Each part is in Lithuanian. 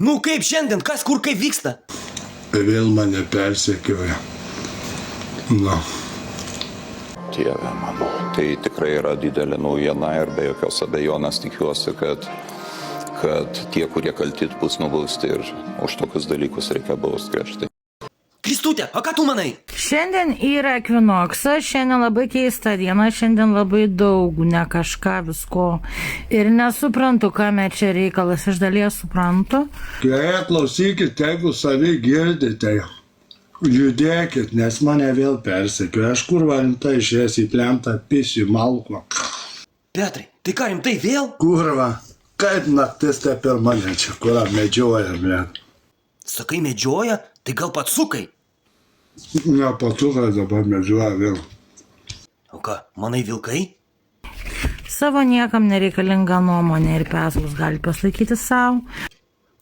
Nu kaip šiandien, kas kur kaip vyksta? Vėl mane persekioja. Na. Dieve mano, tai tikrai yra didelė naujiena ir be jokios abejonės tikiuosi, kad tie, kurie kalti, bus nubausti ir už tokius dalykus reikia bausti griežtai. Kristutė, o ką tu manai? Šiandien yra ekvinoksas, šiandien labai keista diena, šiandien labai daug, ne kažką visko. Ir nesuprantu, kame čia reikalas, iš dalies suprantu. Gerai, klausykit, jeigu savi girdite, judėkit, nes mane vėl persekioja. Aš kur rimtai išėjęs į plentą pisiu malko. Petrai, tai ką rimtai vėl? Kurva, kaip naktis te per mane čia, kurą medžioja, blėt. Sakai medžioja, tai gal patsukai? Ne, patukai dabar medžioja vėl. O ką, manai vilkai? Savo niekam nereikalinga nuomonė ir peslus gali paslaikyti savo.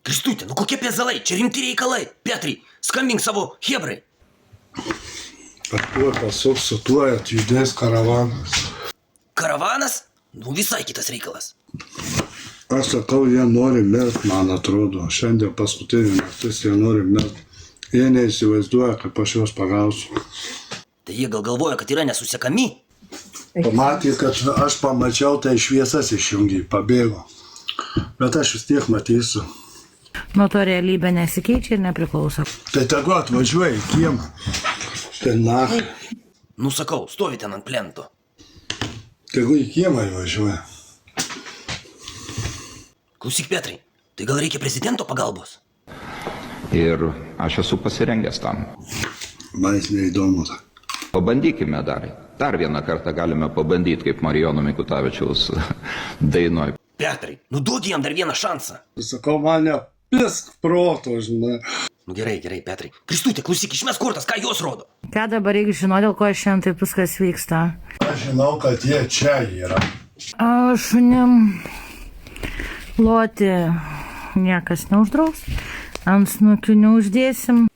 Kristutė, nu kokie pezalai, čia rimti reikalai. Petrai, skambink savo hebrai. Bet tuo pasuks su tuo atjudės karavanas. Karavanas? Nu visai kitas reikalas. Aš sakau, jie nori mirt, man atrodo. Šiandien paskutinį naktis jie nori mirt. Jie neįsivaizduoja, kaip aš juos pagausiu. Tai jie gal galvoja, kad yra nesusiekami? Pamatė, kad aš pamačiau, tai šviesas išjungi, pabėgo. Bet aš vis tiek matysiu. Nuo to realybė nesikeičia ir nepriklauso. Tai tegu atvažiuoja į kiemą. Tai naktį. Nu sakau, stovi ten ant plento. Tegu į kiemą įvažiuoja. Klausyk, Petrai, tai gal reikia prezidento pagalbos? Ir aš esu pasirengęs tam. Man jis neįdomu. Pabandykime dar. Dar vieną kartą galime pabandyti, kaip Marijono Mikutavičiaus dainoj. Petrai, nu duodi jam dar vieną šansą. Sakau, mane pisk proto, žinai. Nu gerai, Petrai. Kristutė, klausyk, išmes kortas, ką jos rodo? Ką dabar reikia žinoti, dėl ko šiandien taip viskas vyksta? Aš žinau, kad jie čia yra. Šunim loti niekas neuždraus. Ant snukių neuždėsim.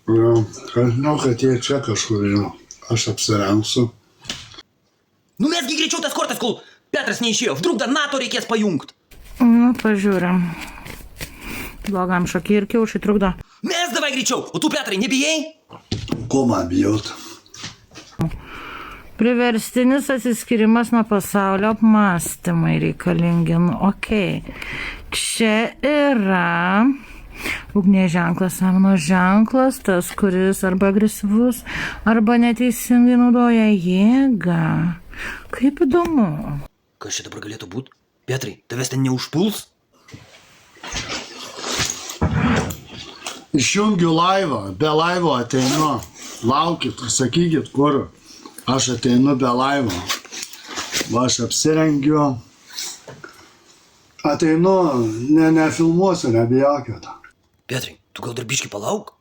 Ja, aš žinau, kad jie čia kažkur yra. Aš apsirengsiu. Nu mesgi greičiau tas kortas, kol Petras neišėjo. Vdruk dar NATO reikės pajungt. Nu, pažiūrim. Blogam šokį ir kiaušai trukdo. Mes davai greičiau, o tu, Petrai, nebijai? Ko man bijot? Priverstinis atsiskirimas nuo pasaulio apmąstymai reikalingi. Nu, okei. Čia yra ugnies ženklas, samano ženklas, tas, kuris arba agresyvus, arba neteisingai naudoja jėgą. Kaip įdomu. Kas čia dabar galėtų būti? Petrai, tavęs ten neužpuls? Išjungiu laivą, be laivo ateinu. Laukit, sakykit, kur. Aš ateinu be laivo. Va, aš apsirengiu. Ateinu, nefilmuosiu, nebijokit. Petrai, tu gal dar biškį palauk?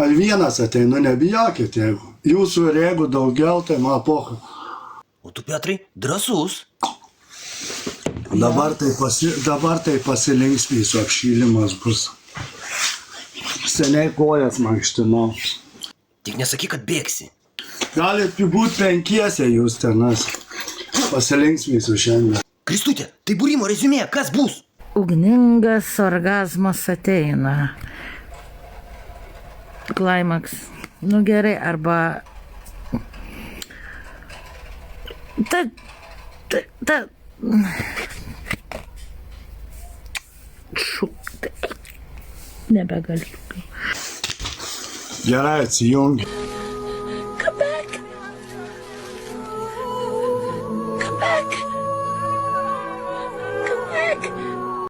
Ar vienas ateinu, nebijokit, jeigu. Jūsų ir jeigu daugiau, tai man pocha. O tu, Petrai, drąsus. Dabar tai pasilinksmysiu, apšylimas bus. Seniai kojas mankštinau. Tik nesakyk, kad bėgsi. Galit būti penkiese jūs tenas. Pasilinksmysiu šiandien. Kristutė, tai būrimo reziumė, kas bus? Ugningas orgazmas ateina. Climax. Nu gerai, arba... Nebegaliu. Gerai, atsijungi.